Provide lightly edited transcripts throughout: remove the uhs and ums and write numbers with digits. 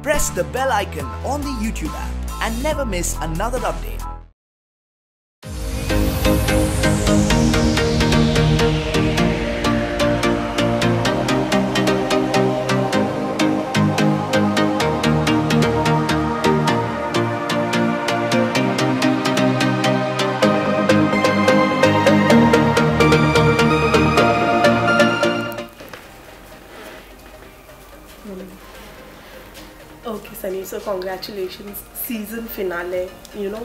Press the bell icon on the YouTube app and never miss another update. Okay, Sunny, so congratulations, season finale,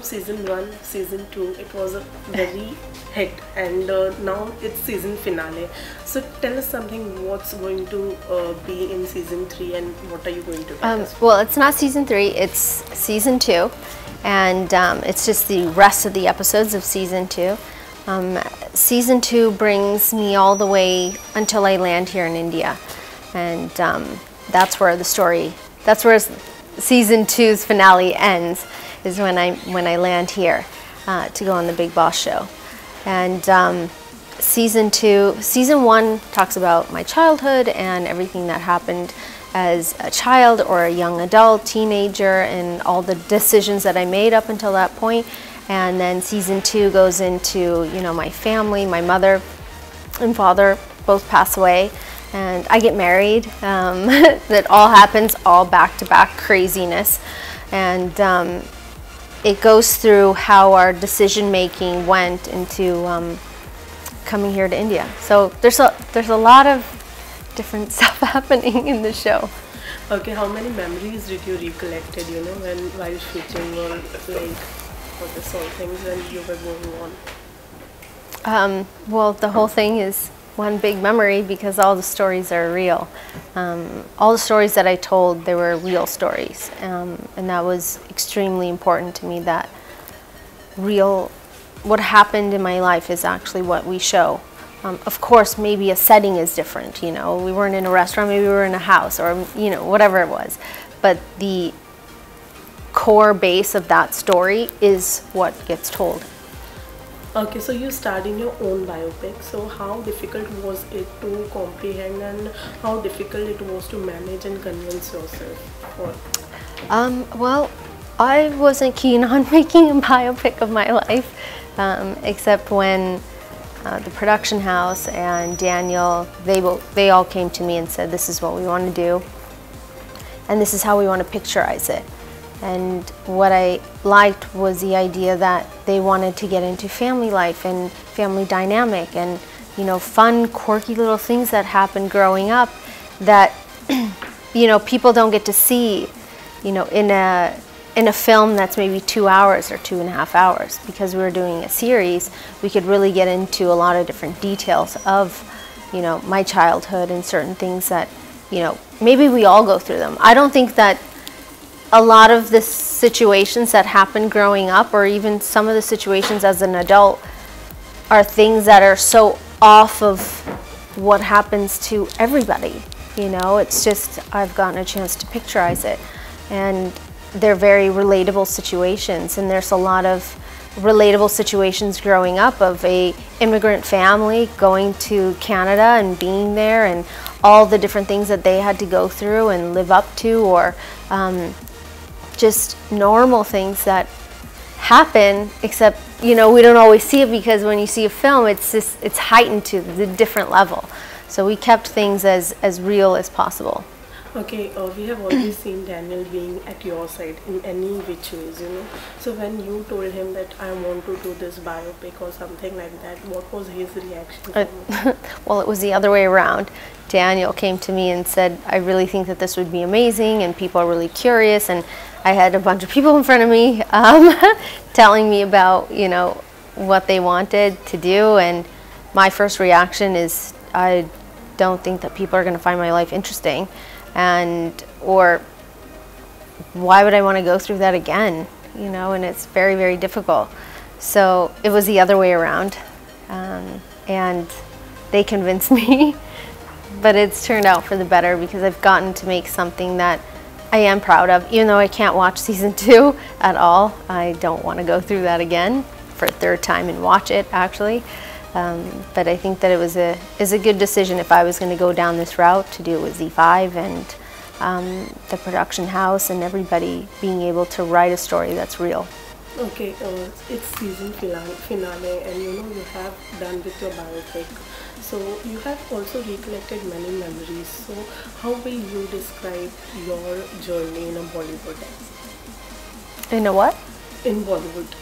season 1, season 2, it was a very hit, and now it's season finale. So tell us something, what's going to be in season 3 and what are you going to tell us? Well, it's not season 3, it's season 2, and it's just the rest of the episodes of season 2. Season 2 brings me all the way until I land here in India, and that's where the story, that's where season 2's finale ends, is when I land here to go on the Big Boss show. And season 1 talks about my childhood and everything that happened as a child or a young adult, teenager, and all the decisions that I made up until that point. And then season 2 goes into, my family. My mother and father both pass away, and I get married. That all happens all back-to-back craziness, and it goes through how our decision-making went into coming here to India. So there's a lot of different stuff happening in the show. Okay, how many memories did you recollect, while shooting, or like for this whole things when you were going on? Well, the whole thing is one big memory because all the stories are real. All the stories that I told, they were real stories, and that was extremely important to me, that what happened in my life is actually what we show. Of course, maybe a setting is different, we weren't in a restaurant, maybe we were in a house, or whatever it was, but the core base of that story is what gets told. Okay, so you starred in your own biopic, so how difficult was it to comprehend and how difficult it was to manage and convince yourself for? Well, I wasn't keen on making a biopic of my life, except when the production house and Daniel, they all came to me and said, this is what we want to do, and this is how we want to picturize it. And what I liked was the idea that they wanted to get into family life and family dynamic and, fun, quirky little things that happened growing up that, people don't get to see, in a film that's maybe 2 hours or 2.5 hours. Because we were doing a series, we could really get into a lot of different details of, my childhood and certain things that, maybe we all go through them. I don't think that a lot of the situations that happened growing up, or even some of the situations as an adult, are things that are so off of what happens to everybody. It's just, I've gotten a chance to picturize it, and they're very relatable situations, and there's a lot of relatable situations growing up of a immigrant family going to Canada and being there, and all the different things that they had to go through and live up to, or just normal things that happen, except we don't always see it, because when you see a film, it's heightened to the different level. So we kept things as real as possible. Okay, we have always seen Daniel being at your side in any which ways, So when you told him that I want to do this biopic or something like that, what was his reaction? Well, it was the other way around. Daniel came to me and said, I really think that this would be amazing, and people are really curious, and I had a bunch of people in front of me telling me about, what they wanted to do, and my first reaction is, I don't think that people are going to find my life interesting, or why would I want to go through that again, and it's very, very difficult. So it was the other way around, and they convinced me, but it's turned out for the better, because I've gotten to make something that I am proud of, even though I can't watch season 2 at all. I don't want to go through that again for a third time and watch it, actually. But I think that it was a good decision if I was going to go down this route, to do it with Z5 and the production house, and everybody being able to write a story that's real. Okay, it's season finale, and you know you have done with your biopic. So you have also recollected many memories. So how will you describe your journey in a Bollywood? In a what? In Bollywood,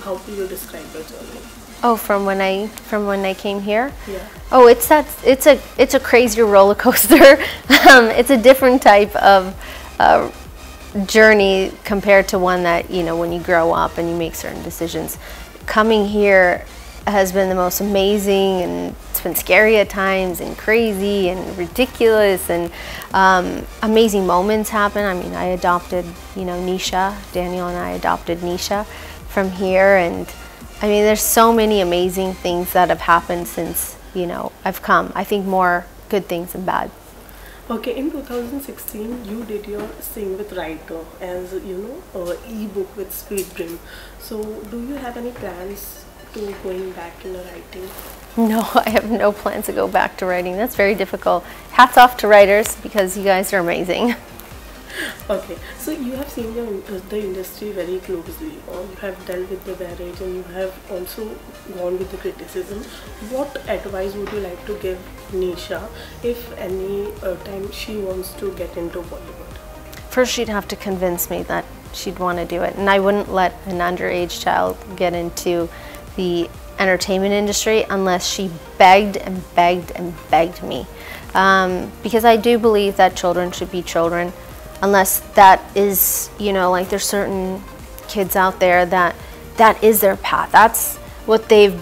how will you describe your journey? Oh, from when I came here. Yeah. Oh, it's a crazier roller coaster. It's a different type of journey compared to one that, you know, when you grow up and you make certain decisions. Coming here has been the most amazing, and it's been scary at times, and crazy and ridiculous, and amazing moments happen. I mean, I adopted, you know, Nisha. Daniel and I adopted Nisha from here, and I mean, there's so many amazing things that have happened since, you know, I've come. I think more good things than bad. Okay, in 2016, you did your Sing with Writer as, you know, e-book with Sweet Dream. So, do you have any plans to going back in the writing? No, I have no plans to go back to writing. That's very difficult. Hats off to writers, because you guys are amazing. Okay, so you have seen the industry very closely. You have dealt with the barrage, and you have also gone with the criticism. What advice would you like to give Nisha if any time she wants to get into Bollywood? First, she'd have to convince me that she'd want to do it, and I wouldn't let an underage child get into the entertainment industry unless she begged and begged and begged me, because I do believe that children should be children, unless that is, you know, like there's certain kids out there that is their path. That's what they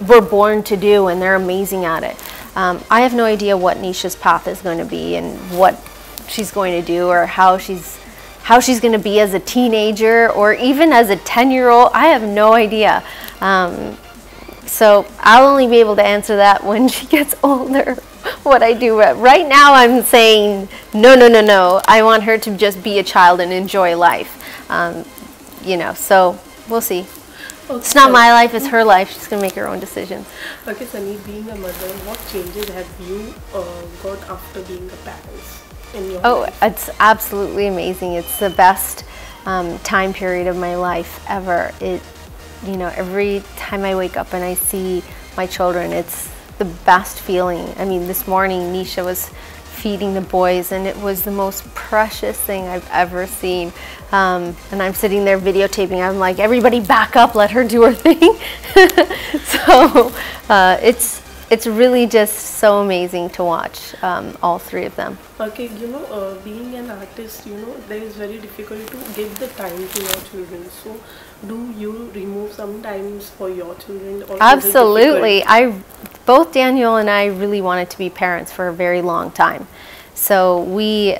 were born to do, and they're amazing at it. I have no idea what Nisha's path is going to be, and what she's going to do, or how she's going to be as a teenager, or even as a 10-year-old. I have no idea. So I'll only be able to answer that when she gets older, what I do. Right now I'm saying no. I want her to just be a child and enjoy life. You know, so we'll see. Okay. It's not my life, it's her life. She's going to make her own decisions. Okay, Sunny, being a mother, what changes have you got after being a parent in your life? It's absolutely amazing. It's the best time period of my life ever. You know, every time I wake up and I see my children, it's the best feeling. I mean, this morning Nisha was feeding the boys, and it was the most precious thing I've ever seen. And I'm sitting there videotaping. I'm like, everybody back up, let her do her thing. So it's really just so amazing to watch all three of them. Okay, you know, being an artist, you know, it is very difficult to give the time to your children. So, do you remove some times for your children? Or absolutely. Both Daniel and I really wanted to be parents for a very long time. So we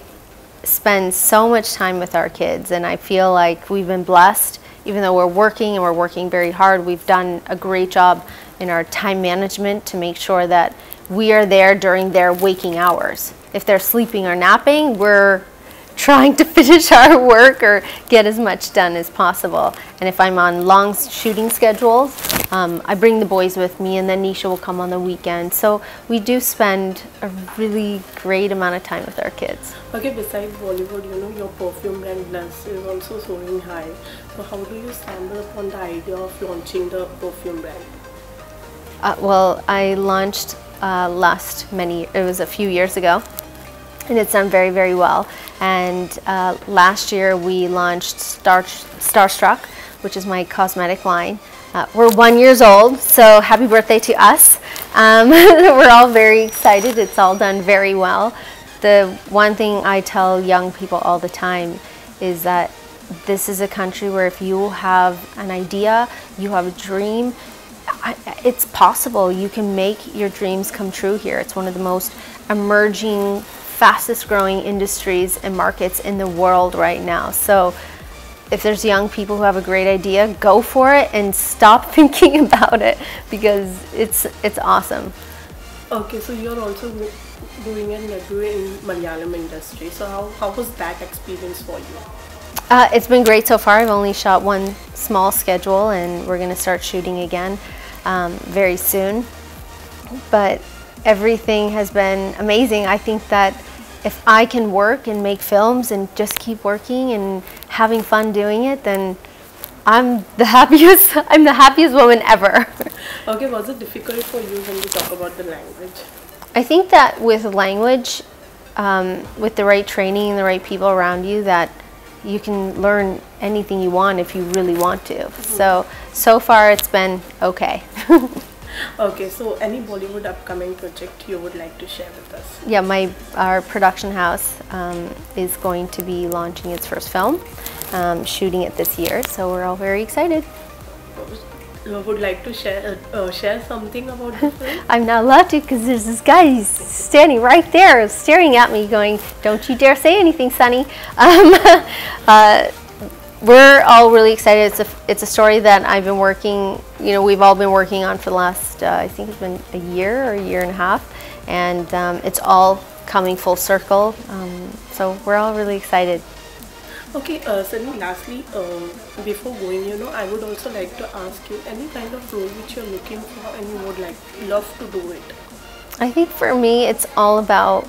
spend so much time with our kids, and I feel like we've been blessed. Even though we're working, and we're working very hard, we've done a great job in our time management to make sure that we are there during their waking hours. If they're sleeping or napping, we're trying to finish our work or get as much done as possible. And if I'm on long shooting schedules, I bring the boys with me, and then Nisha will come on the weekend. So we do spend a really great amount of time with our kids. Okay, besides Bollywood, you know, your perfume brand Buzz is also soaring high. So how do you stumble upon the idea of launching the perfume brand? Well, I launched it was a few years ago, and it's done very, very well. And last year we launched Starstruck, which is my cosmetic line. We're 1 year old, so happy birthday to us. We're all very excited. It's all done very well. The one thing I tell young people all the time is that this is a country where if you have an idea, you have a dream, it's possible. You can make your dreams come true here. It's one of the most emerging, fastest growing industries and markets in the world right now. So if there's young people who have a great idea, go for it and stop thinking about it, because it's awesome. Okay, so you're also doing a debut in Malayalam industry. So how was that experience for you? It's been great so far. I've only shot one small schedule, and we're going to start shooting again very soon. But everything has been amazing. I think that if I can work and make films and just keep working and having fun doing it, then I'm the happiest. I'm the happiest woman ever. Okay, was it difficult for you when you talk about the language? I think that with language, with the right training and the right people around you, that you can learn anything you want if you really want to. So far it's been okay. Okay, so any Bollywood upcoming project you would like to share with us? Yeah, our production house is going to be launching its first film, shooting it this year, so we're all very excited. Would like to share something about the film? I'm not allowed to because there's this guy standing right there staring at me going, "Don't you dare say anything, Sunny." We're all really excited. It's a story that I've been working, we've all been working on for the last, I think it's been a year or a year and a half, and it's all coming full circle, so we're all really excited. Okay, Sunny, lastly, before going, I would also like to ask you any kind of role which you're looking for and you would love to do it. I think for me, it's all about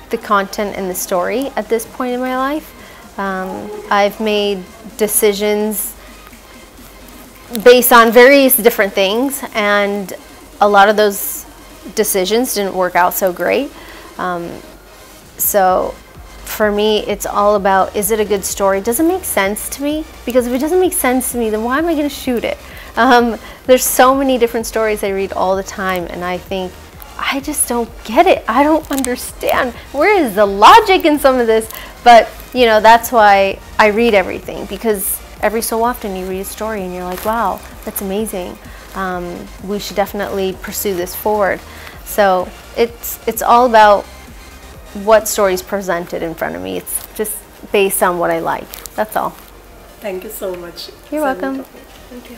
the content and the story at this point in my life. I've made decisions based on various different things, and a lot of those decisions didn't work out so great. So for me, it's all about, is it a good story? Does it make sense to me? Because if it doesn't make sense to me, then why am I going to shoot it? There's so many different stories I read all the time, and I think, I just don't get it. I don't understand. Where is the logic in some of this? But, that's why I read everything, because every so often you read a story and you're like, wow, that's amazing. We should definitely pursue this forward. So it's all about what stories presented in front of me. It's just based on what I like. That's all. Thank you so much. You're welcome. Thank you.